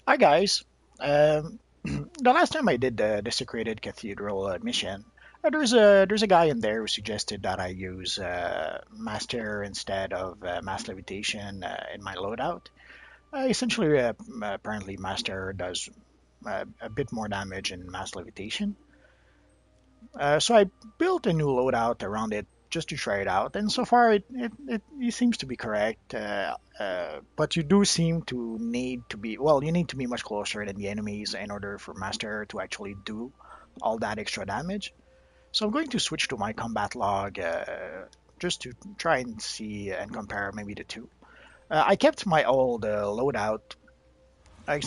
Hi guys. The last time I did the Desecrated Cathedral mission, there's a guy in there who suggested that I use Master instead of Mass Levitation in my loadout. Essentially, apparently Master does a bit more damage in Mass Levitation. So I built a new loadout around it just to try it out, and so far it seems to be correct. But you do seem to need to be well, you need to be much closer than the enemies in order for Master to actually do all that extra damage. So I'm going to switch to my combat log just to try and see and compare maybe the two. I kept my old loadout. I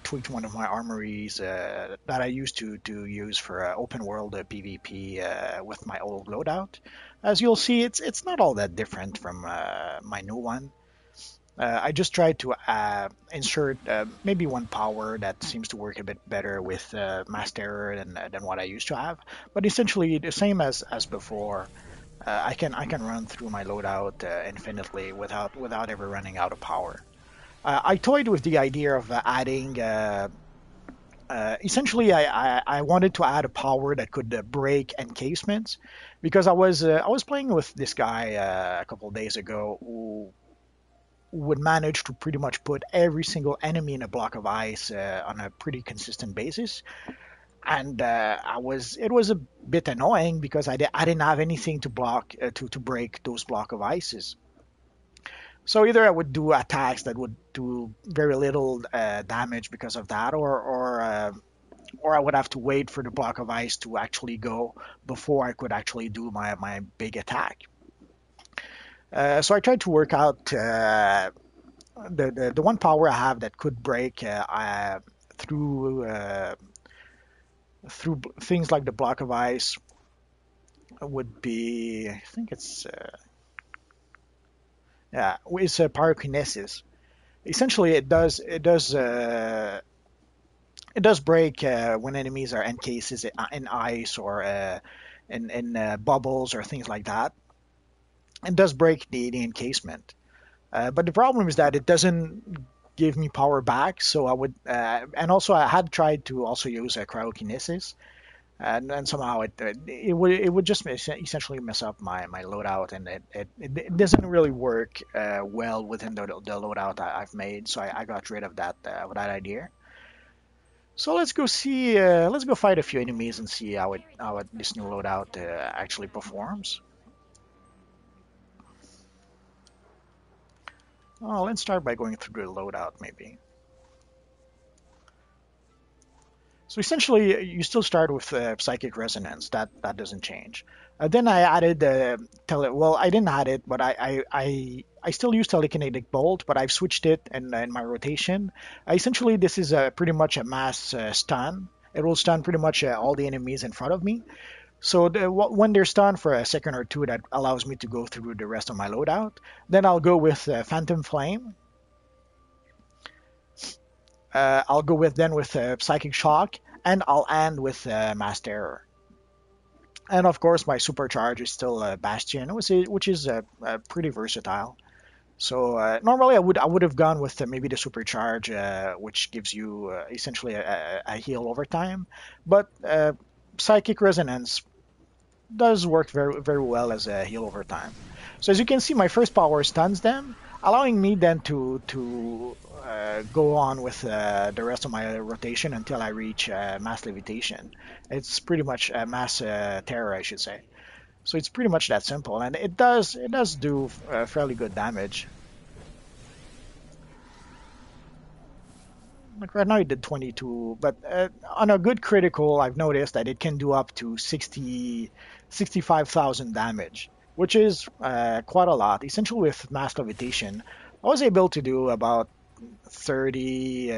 tweaked one of my armories that I used to use for open world PvP with my old loadout. As you'll see, it's not all that different from my new one. I just tried to insert maybe one power that seems to work a bit better with Mass Terror than what I used to have. But essentially the same as before. I can run through my loadout infinitely without ever running out of power. I toyed with the idea of adding. Essentially, I wanted to add a power that could break encasements, because I was playing with this guy a couple of days ago who would manage to pretty much put every single enemy in a block of ice on a pretty consistent basis, and it was a bit annoying because I didn't have anything to block to break those block of ices. So either I would do attacks that would do very little damage because of that, or I would have to wait for the block of ice to actually go before I could actually do my big attack. So I tried to work out the one power I have that could break through things like the block of ice would be, I think it's pyrokinesis. Essentially, it does break when enemies are encases in ice or in bubbles or things like that. It does break the encasement. But the problem is that it doesn't give me power back. So and also I had tried to also use cryokinesis, and somehow it would just essentially mess up my loadout, and it doesn't really work well within the loadout I've made. So I got rid of that idea. So let's go fight a few enemies and see how this new loadout actually performs. Oh, let's start by going through the loadout maybe. So essentially, you still start with psychic resonance. That doesn't change. Then I added well, I didn't add it, but I still use telekinetic bolt, but I've switched it in my rotation. Essentially, this is pretty much a mass stun. It will stun pretty much all the enemies in front of me. So when they're stunned for a second or two, that allows me to go through the rest of my loadout. Then I'll go with Phantom Flame. I'll go with Psychic Shock, and I'll end with Mass Terror. And of course, my supercharge is still Bastion, which is pretty versatile. So normally I would have gone with maybe the supercharge, which gives you essentially a heal over time, but Psychic Resonance does work very very well as a heal over time. So as you can see, my first power stuns them, allowing me then to go on with the rest of my rotation until I reach Mass Levitation. It's pretty much Mass Terror, I should say. So it's pretty much that simple, and it does do fairly good damage. Like right now it did 22, but on a good critical, I've noticed that it can do up to 65,000 damage, which is quite a lot. Essentially, with Mass Levitation, I was able to do about 30,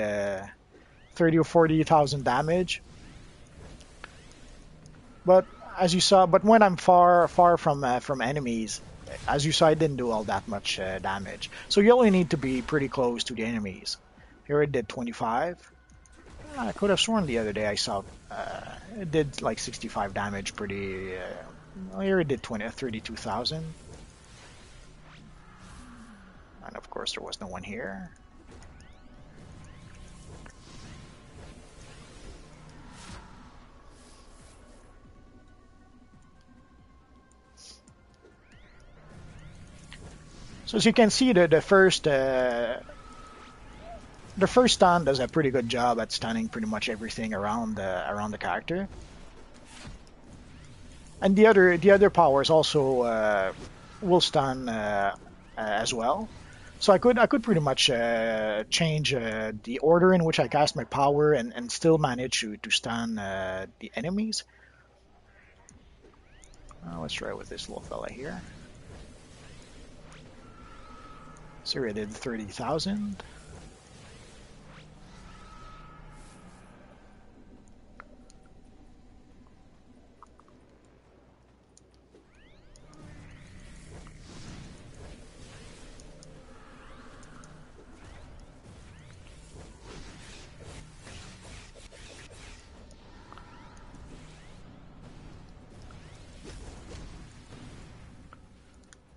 30 or 40,000 damage. But as you saw, but when I'm far from enemies, as you saw, I didn't do all that much damage. So you only need to be pretty close to the enemies. Here it did 25. I could have sworn the other day I saw it did like 65 damage pretty. Well, here it did 32,000. And of course there was no one here. So as you can see, the first stun does a pretty good job at stunning pretty much everything around the character, and the other powers also will stun as well. So I could pretty much change the order in which I cast my power and still manage to stun the enemies. Let's try with this little fella here. So I did 30,000.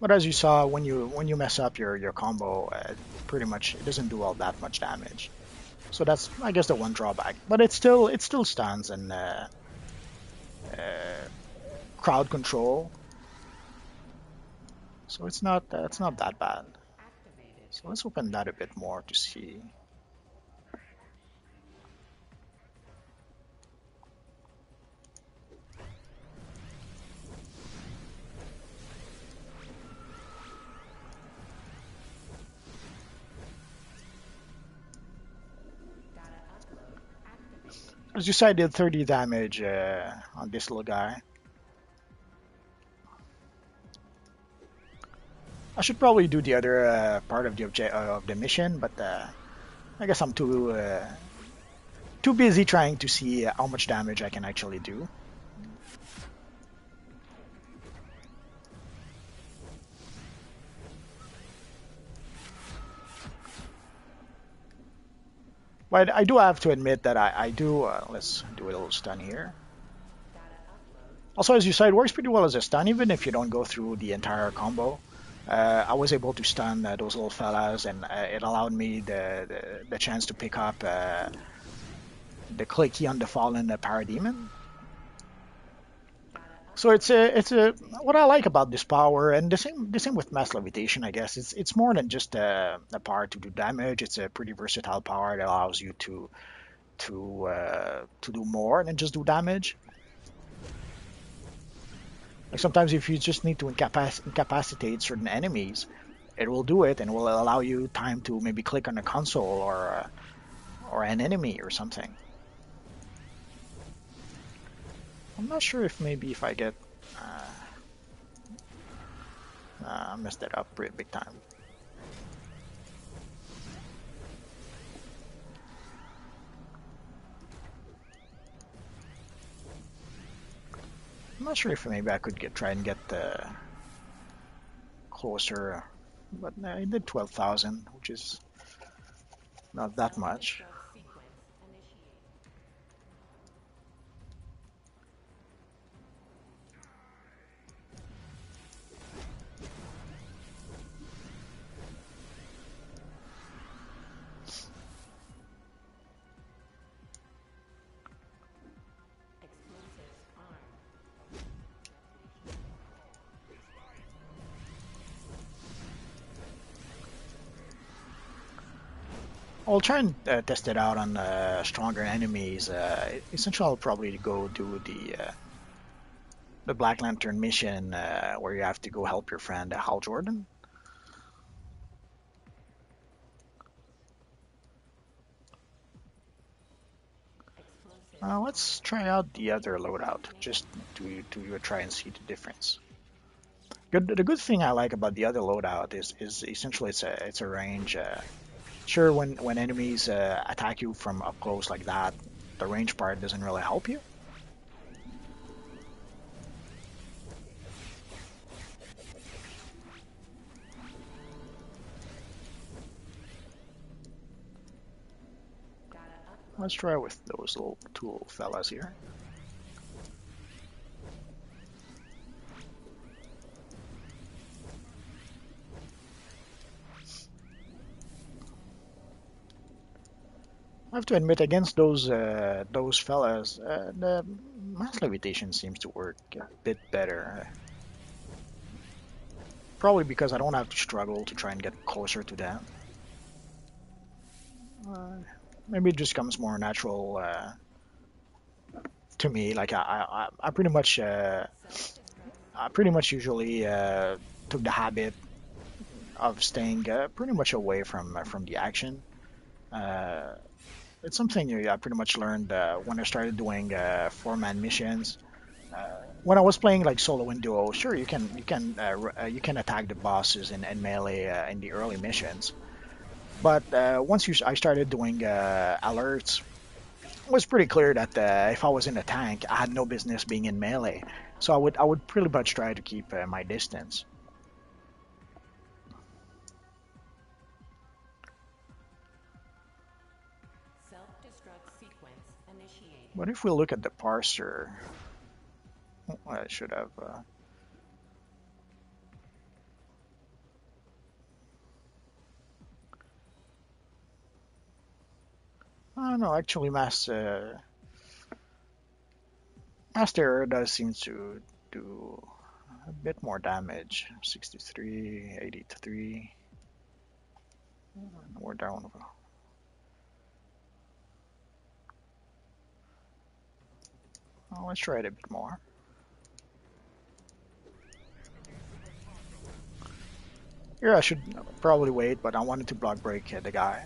But as you saw, when you mess up your combo, pretty much it doesn't do all that much damage. So that's, I guess, the one drawback. But it still stuns and crowd control. So it's not that bad. So let's open that a bit more to see. As you said, I did 30 damage on this little guy. I should probably do the other part of the mission, but I guess I'm too busy trying to see how much damage I can actually do. But I do have to admit that I do. Let's do a little stun here. Also, as you said, it works pretty well as a stun, even if you don't go through the entire combo. I was able to stun those little fellas, and it allowed me the chance to pick up the clicky on the fallen parademon. So it's a what I like about this power, and the same with mass levitation. I guess it's more than just a power to do damage. It's a pretty versatile power that allows you to do more than just do damage. Like sometimes if you just need to incapacitate certain enemies, it will do it and will allow you time to maybe click on a console or an enemy or something. I'm not sure if maybe if I get I messed that up pretty big time. I'm not sure if maybe I could try and get closer, but I did 12,000, which is not that much. I'll try and test it out on stronger enemies. Essentially, I'll probably go do the Black Lantern mission where you have to go help your friend Hal Jordan. Let's try out the other loadout just to try and see the difference. The good thing I like about the other loadout is essentially it's a range. Sure, when enemies attack you from up close like that, the range part doesn't really help you. Let's try with those little two little fellas here. I have to admit, against those fellas, the mass levitation seems to work a bit better. probably because I don't have to struggle to try and get closer to them. Uh, Maybe it just comes more natural to me. Like I pretty much usually took the habit of staying pretty much away from the action. Uh, it's something I pretty much learned when I started doing four-man missions. When I was playing like solo and duo, sure you can attack the bosses in melee in the early missions, but once I started doing alerts, it was pretty clear that if I was in a tank, I had no business being in melee. So I would pretty much try to keep my distance. Self-destruct sequence initiated. But if we look at the parser, I should have. I don't know. Actually, Master does seem to do a bit more damage. 63, 83. We're down. Well, let's try it a bit more. Here I should probably wait, but I wanted to block break the guy.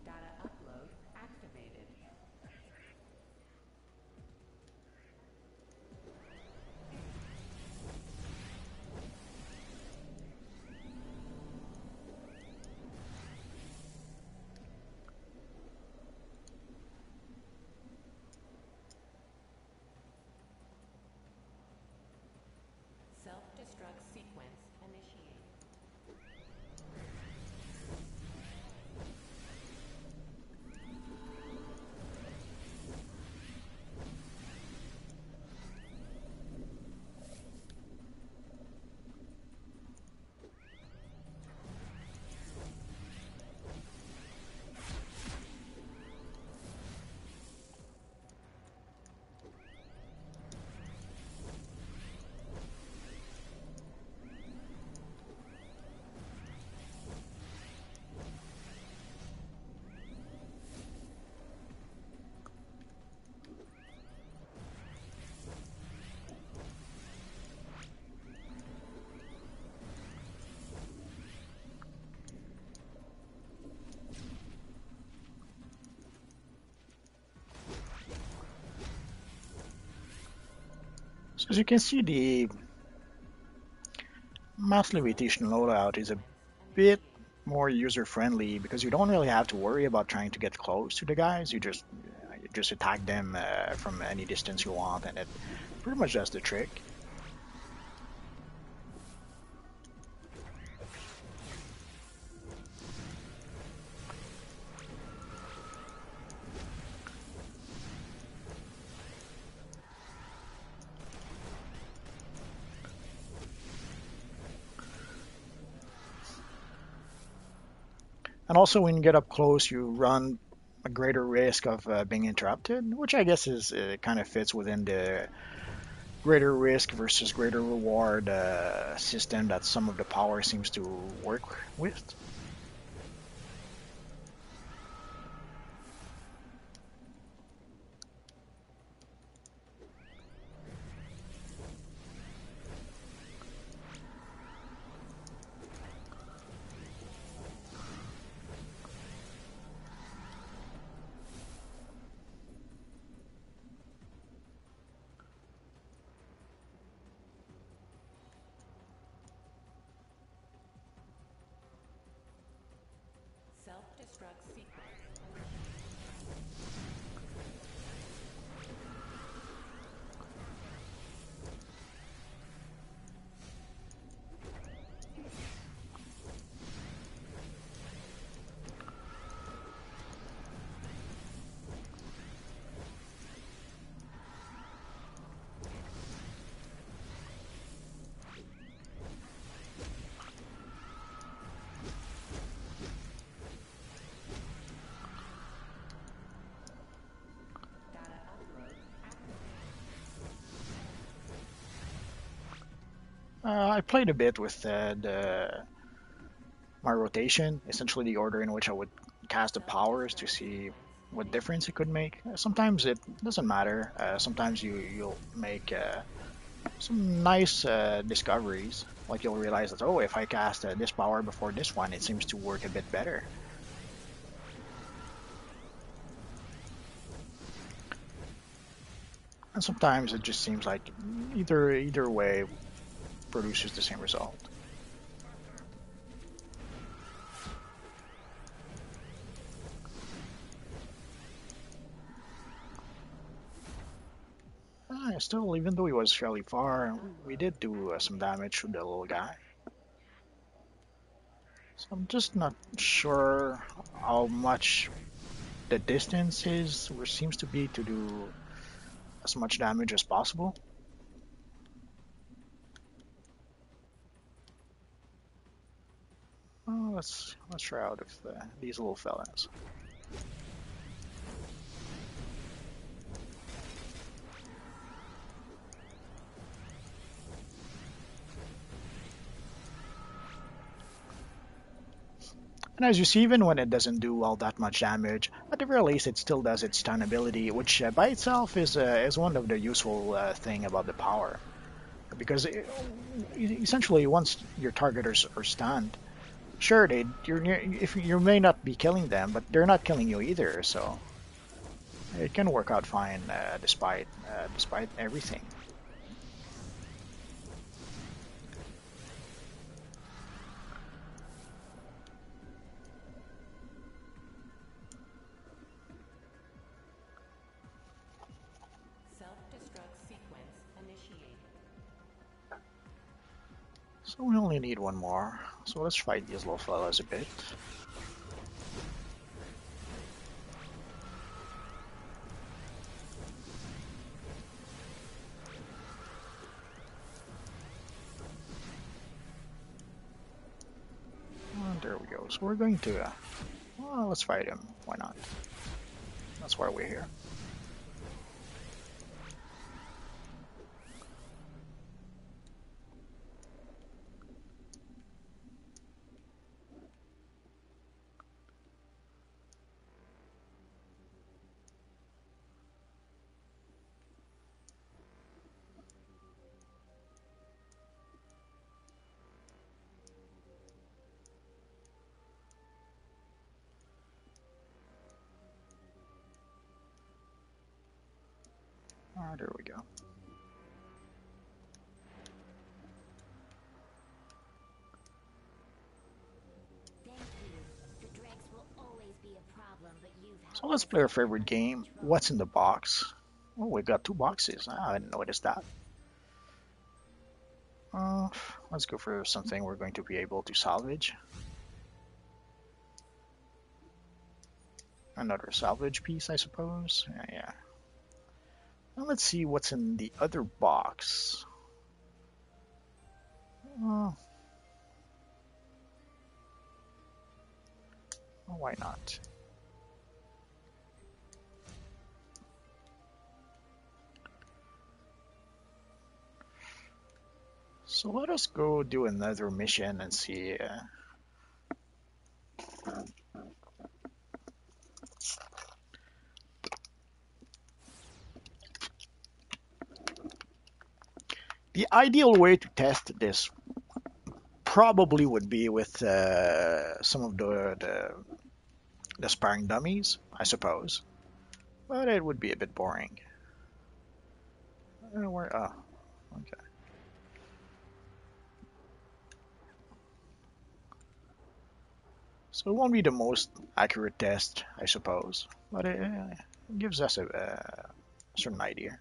Data upload activated. Data upload. Data upload activated. Self-destruct sequence initiated. So as you can see, the mass levitation loadout is a bit more user friendly because you don't really have to worry about trying to get close to the guys. You just attack them from any distance you want, and it pretty much does the trick. And also, when you get up close, you run a greater risk of being interrupted, which I guess is kind of fits within the greater risk versus greater reward system that some of the power seems to work with. Self-destruct sequence. Data upload activated. I played a bit with my rotation, essentially the order in which I would cast the powers to Self-destruct see sequence what difference it initiated. could make. Sometimes it doesn't matter. Sometimes you'll make some nice discoveries. Like you'll realize that, oh, if I cast this power before this one, it seems to work a bit better. And sometimes it just seems like either way produces the same result. Still, even though he was fairly far, Data we upload did do some activated. damage to the little guy. So I'm just not sure how much the distance is or seems to be to do as much damage as possible. Let's try out if these little fellas. And as you see, even when it doesn't do all that much damage, at the very least it still does its stun ability, which by itself is one of the useful thing about the power. Because essentially, once your targeters are stunned, sure, if you may not be killing them, but they're not killing you either, so it can work out fine despite everything. Self-destruct sequence initiated. So we only need one more. So let's fight these little fellas a bit. There we go. So we're going to, well, let's fight him. Why not? That's why we're here. There we go. So let's play our favorite game. What's in the box? Oh, we got two boxes. I didn't notice that. Uh, let's go for something we're going to be able to salvage. Another salvage piece, I suppose. Yeah. Now let's see what's in the other box. Uh, Oh, why not? So let us go do another mission and see. The ideal way to test this probably would be with some of the sparring dummies, I suppose. But it would be a bit boring. Oh, okay. So it won't be the most accurate test, I suppose, but it gives us a certain idea.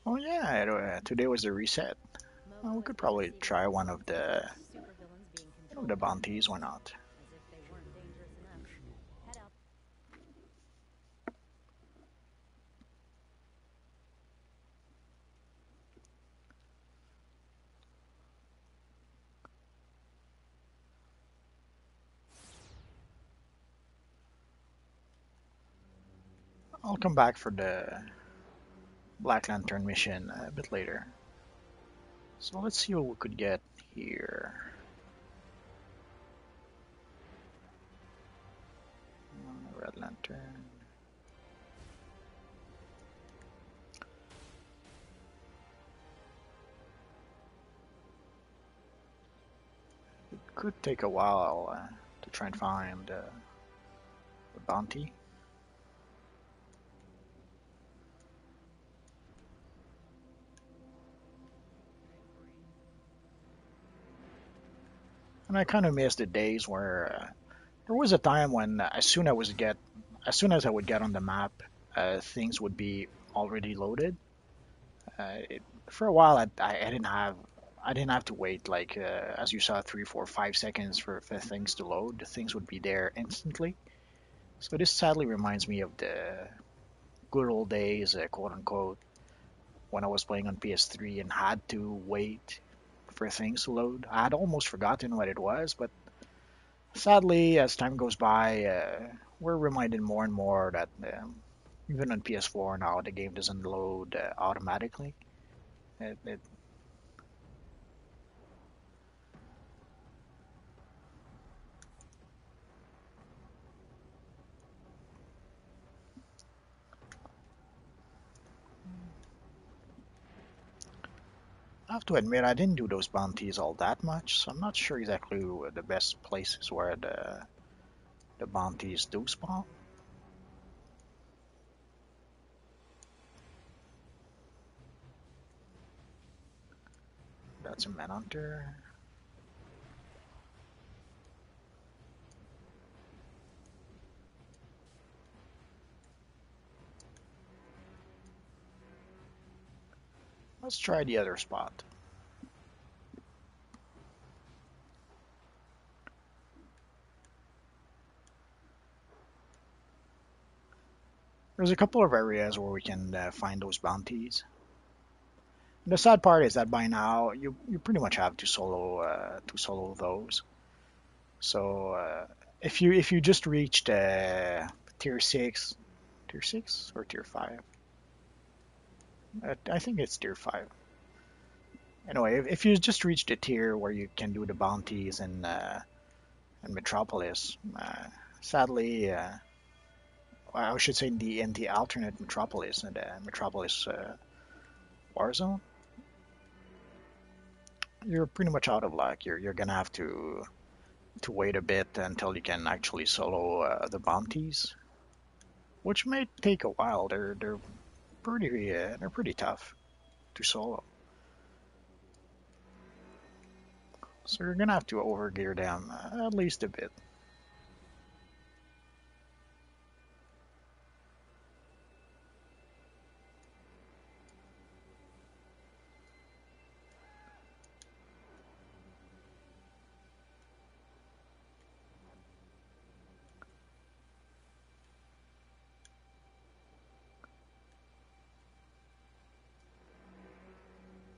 Oh yeah, today was the reset. Well, we could Mobilizing probably receiving try one signals. of the Supervillains being you know controlled the by bounties. Why machines. not? As if they weren't dangerous enough. Head out. I'll come back for the Black Lantern mission a bit later. So let's see what we could get here. Red Lantern. It could take a while to try and find the bounty. And I kind of miss the days where there was a time when as soon as I would get on the map, things would be already loaded. For a while, I didn't have to wait like as you saw 3, 4, 5 seconds for things to load. The things would be there instantly. So this sadly reminds me of the good old days, quote unquote, when I was playing on PS3 and had to wait for things to load. I had almost forgotten what it was, but sadly, as time goes by, we're reminded more and more that even on PS4 now, the game doesn't load automatically. It I have to admit, I didn't do those bounties all that much, so I'm not sure exactly the best places where the bounties do spawn. That's a Manhunter. Let's try the other spot. There's a couple of areas where we can find those bounties. The sad part is that by now you pretty much have to solo those. So if you just reached tier six or tier five, I think it's tier five. Anyway, if you just reach the tier where you can do the bounties in Metropolis, sadly, I should say in the alternate Metropolis, in the Metropolis Warzone, you're pretty much out of luck. You're gonna have to wait a bit until you can actually solo the bounties, which may take a while. They're pretty tough to solo. So you're gonna have to overgear them at least a bit.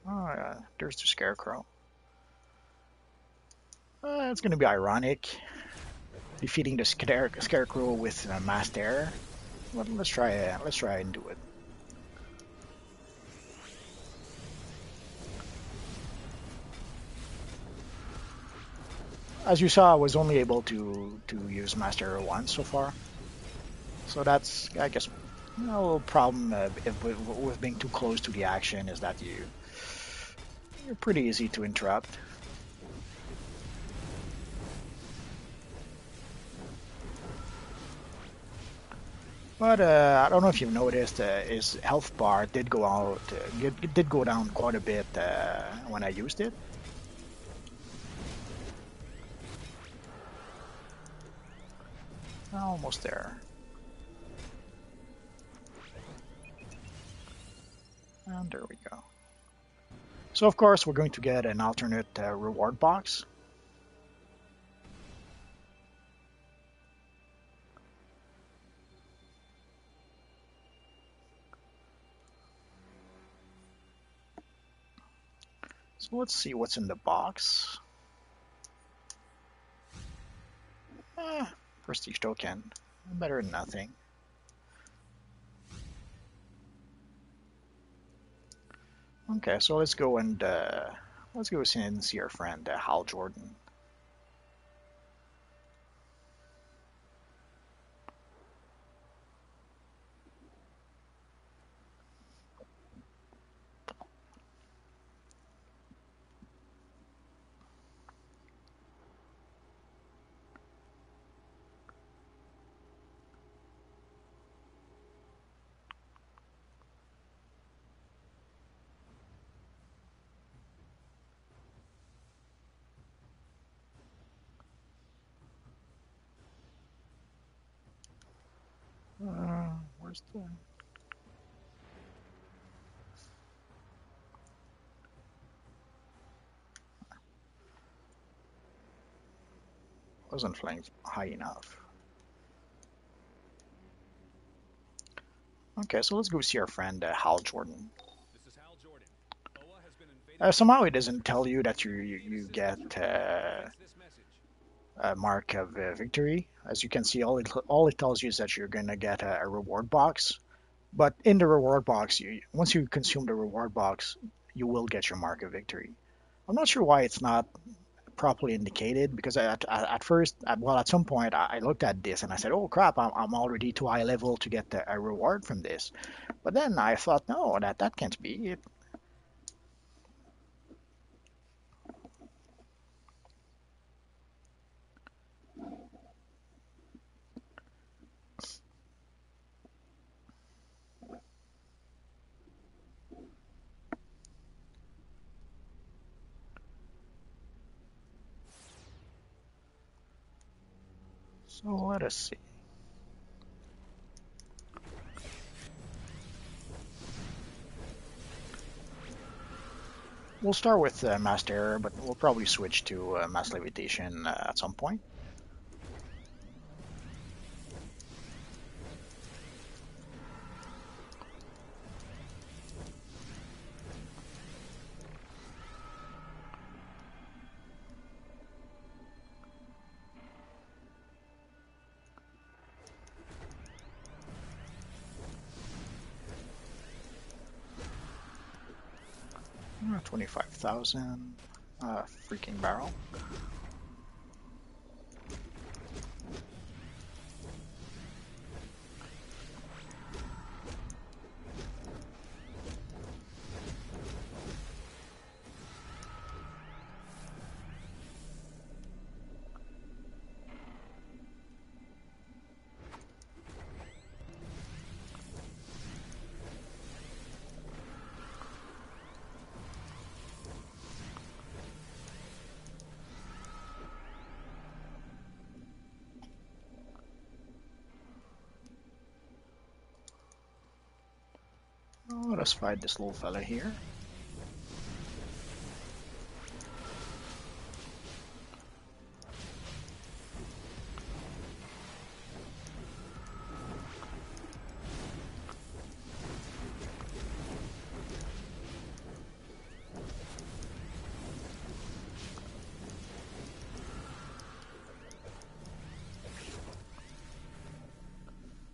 Oh yeah, there's the Scarecrow. It's gonna be ironic defeating the Scarecrow with Masked Air. But let's try. Let's try and do it. As you saw, I was only able to use Master Arrow once so far. So that's, I guess, a little problem with being too close to the action is that you're pretty easy to interrupt. But I don't know if you've noticed, his health bar did go out, it did go down quite a bit when I used it. Almost there. And there we go. So of course we're going to get an alternate reward box. So let's see what's in the box. Prestige token. Better than nothing. Okay, so let's go and see our friend Hal Jordan. Where's the... Wasn't flying high enough. Okay, so let's go see our friend Hal Jordan. This is Hal Jordan. OA has been invaded. Somehow it doesn't tell you that you get a mark of victory. As you can see, all it tells you is that you're gonna get a reward box. But in the reward box, once you consume the reward box, you will get your mark of victory. I'm not sure why it's not properly indicated because at first, well, at some point, I looked at this and I said, "Oh crap, I'm already too high level to get a reward from this." But then I thought, no, that can't be it. So let us see. We'll start with Master Error, but we'll probably switch to Mass Levitation at some point. Uh, 25,000. Freaking barrel. let's fight this little fella here.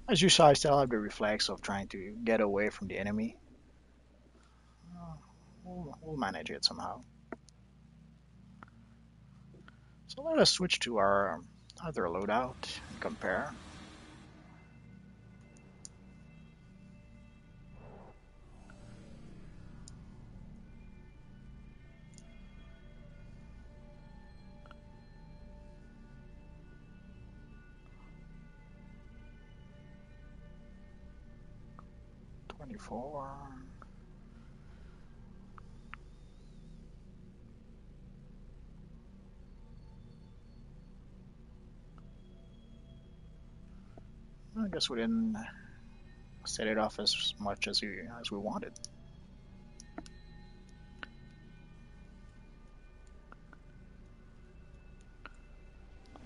As you saw, I still have the reflex of trying to get away from the enemy. We'll manage it somehow. So let us switch to our other loadout and compare. '24. I guess we didn't set it off as much as we wanted.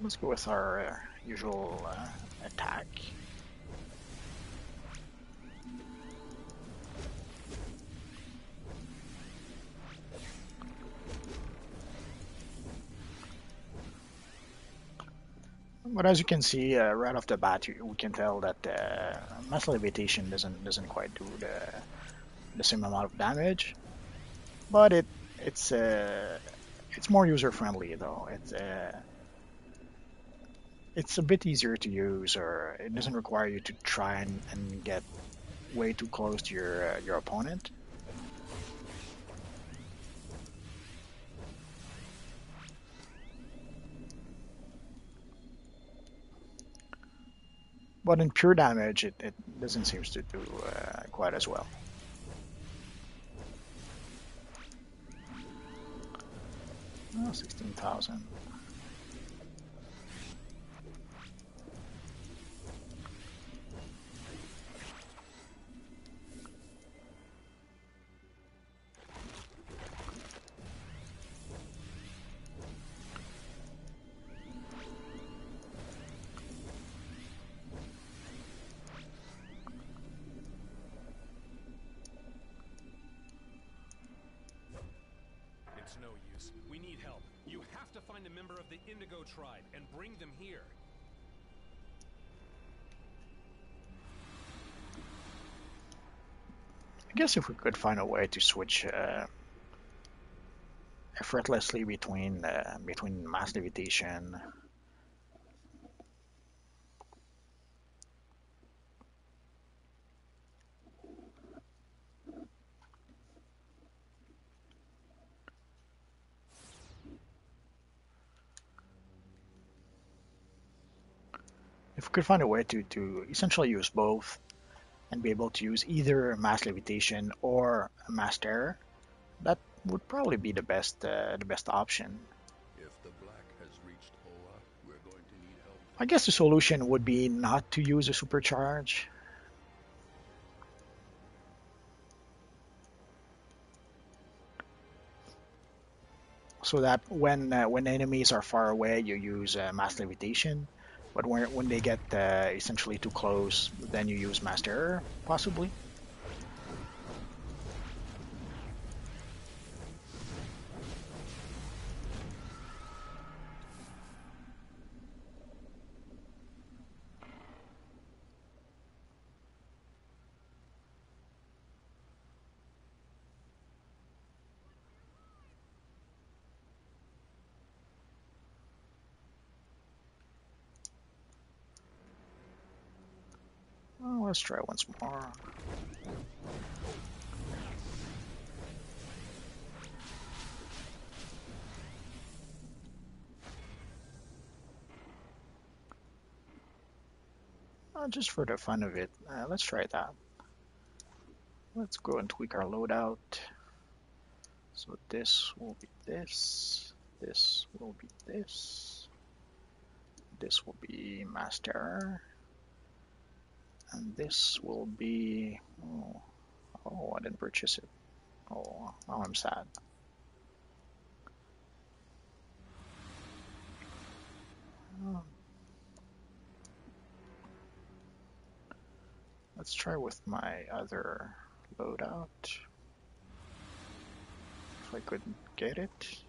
Let's go with our usual attack. But as you can see, right off the bat, we can tell that mass levitation doesn't quite do the same amount of damage. But it's more user friendly though. It's a bit easier to use, or it doesn't require you to try and get way too close to your opponent. But in pure damage, it doesn't seem to do quite as well. Oh, 16,000. It's no use. We need help. You have to find a member of the Indigo tribe and bring them here. I guess if we could find a way to switch effortlessly between mass levitation. If we could find a way to essentially use both and be able to use either mass levitation or mass terror, that would probably be the best option. If the Black has reached Oa, we're going to need help. I guess the solution would be not to use a supercharge. So that when enemies are far away, you use mass levitation, but when they get essentially too close, then you use mass terror, possibly. Oh, let's try once more. Just for the fun of it, let's try that. Let's go and tweak our loadout. So this will be this, this will be this will be mass terror, and this will be, oh, Oh, I didn't purchase it. Oh, now I'm sad. Oh. Let's try with my other loadout. If I could get it.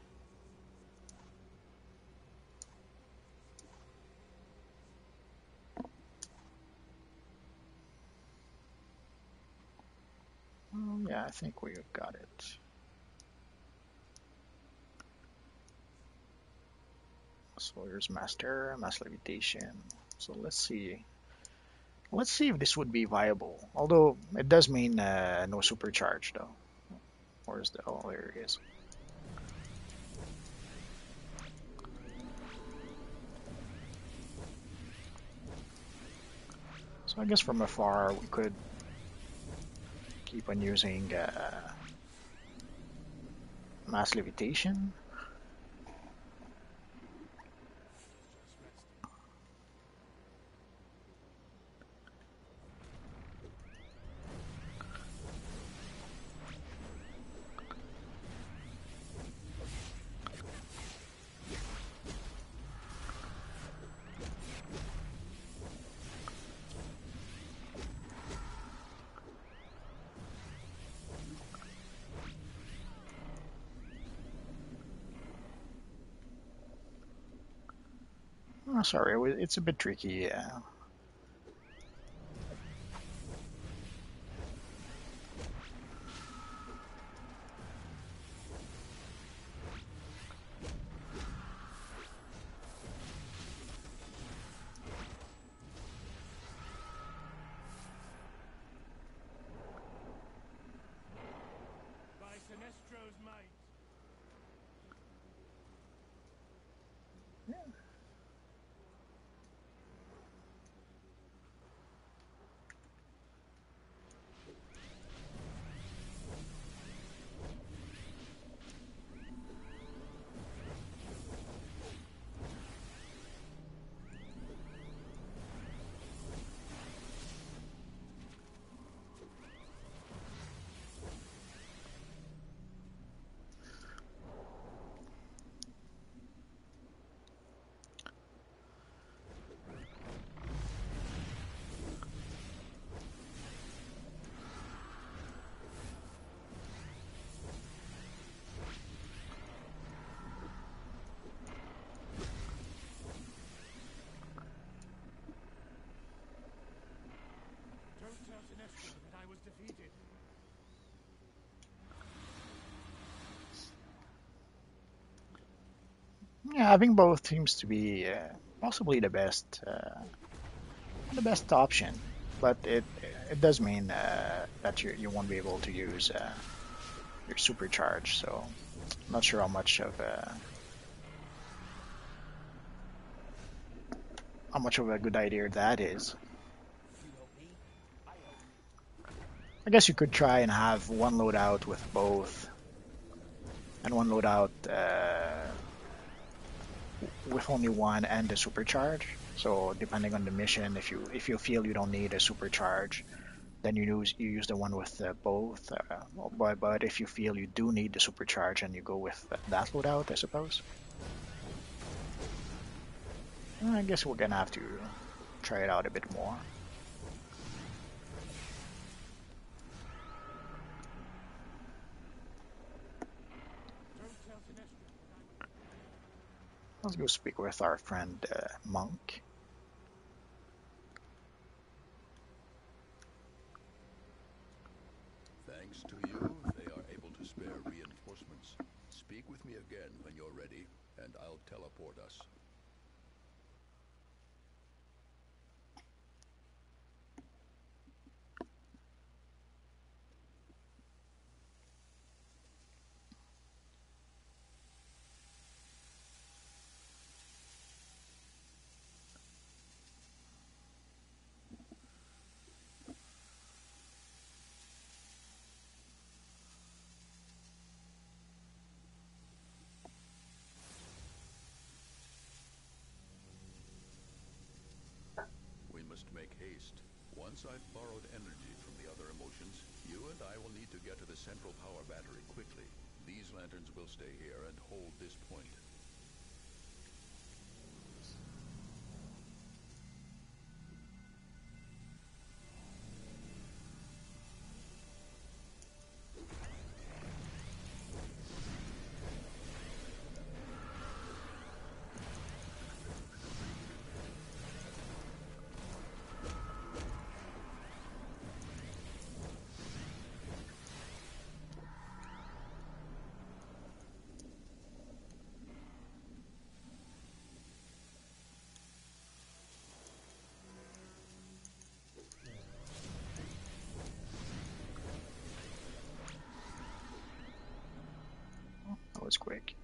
Yeah, I think we got it. So here's mass levitation. So let's see. Let's see if this would be viable. Although it does mean no supercharge though. Where's the? Oh, there it is. So I guess from afar we could keep on using mass levitation. Oh, sorry, it's a bit tricky. By Sinestro's might. Don't tell Sinestro that I was defeated. Yeah, having both seems to be possibly the best option, but it does mean that you won't be able to use your supercharge. So I'm not sure how much of a good idea that is. I guess you could try and have one loadout with both, and one loadout with only one and the supercharge. So depending on the mission, if you feel you don't need a supercharge, then you use the one with both. But if you feel you do need the supercharge, and you go with that loadout, I suppose. I guess we're gonna have to try it out a bit more. Don't tell Sinestro that I was. Let's go speak with our friend Monk. Thanks to you, they are able to spare reinforcements. Speak with me again when you're ready, and I'll teleport us. We must make haste. Once I've borrowed energy from the other emotions, You and I will need to get to the central power battery quickly. These lanterns will stay here and hold this point. That was quick.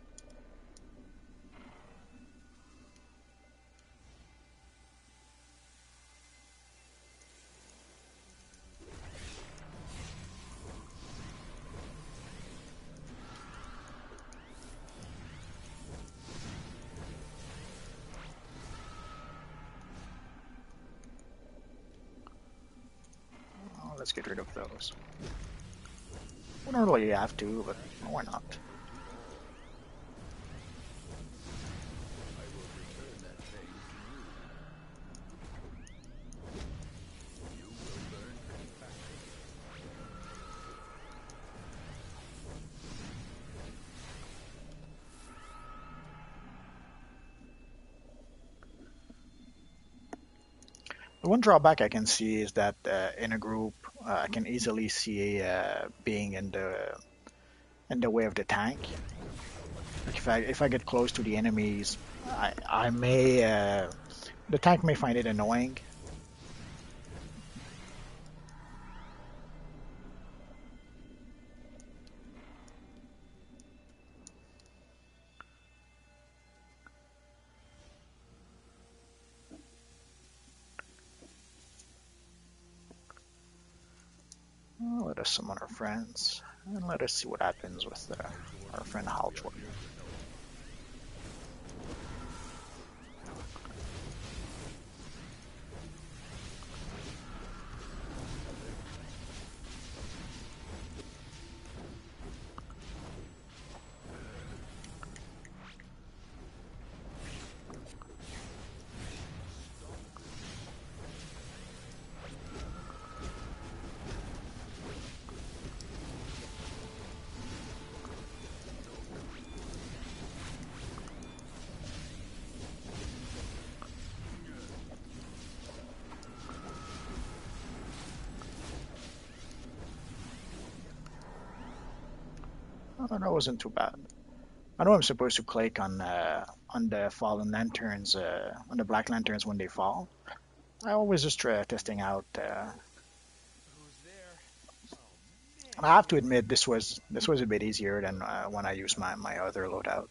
Let's get rid of those. We don't really have to, but why not? I will return that thing to you. You will learn compassion. The one drawback I can see is that in a group, I can easily see being in the way of the tank. Like if I get close to the enemies, I may the tank may find it annoying. Let us summon our friends and let us see what happens with our friend Halchwood. Oh, that wasn't too bad. I know I'm supposed to click on the fallen lanterns, on the black lanterns when they fall. I always just try testing out. Who's there? And I have to admit this was a bit easier than when I used my other loadout.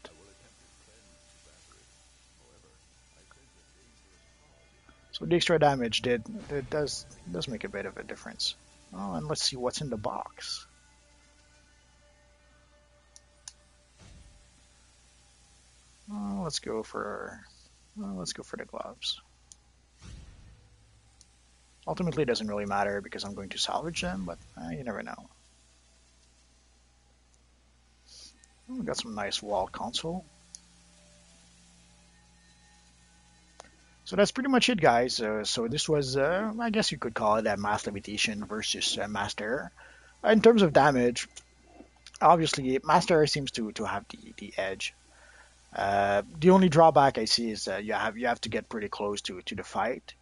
So the extra damage it does make a bit of a difference. Oh, and let's see what's in the box. Oh, let's go for the gloves. Ultimately, it doesn't really matter because I'm going to salvage them, but you never know. Oh, we got some nice wall console. So that's pretty much it, guys. So this was, I guess you could call it a Mass Levitation versus Master. In terms of damage, obviously Master seems to have the edge. The only drawback I see is you have to get pretty close to the fight.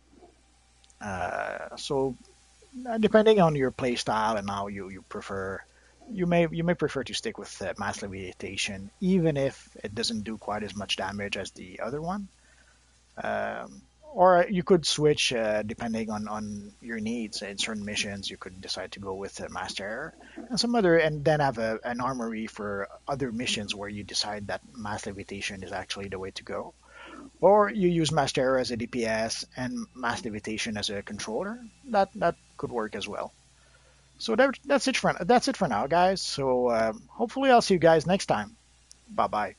So depending on your play style and how you prefer, you may prefer to stick with Mass Levitation, even if it doesn't do quite as much damage as the other one. Or you could switch depending on your needs. In certain missions, you could decide to go with Master Error, and some other, and then have an armory for other missions where you decide that Mass Levitation is actually the way to go. Or you use Master Error as a DPS and Mass Levitation as a controller. That could work as well. So that's it for now, guys. So hopefully I'll see you guys next time. Bye bye.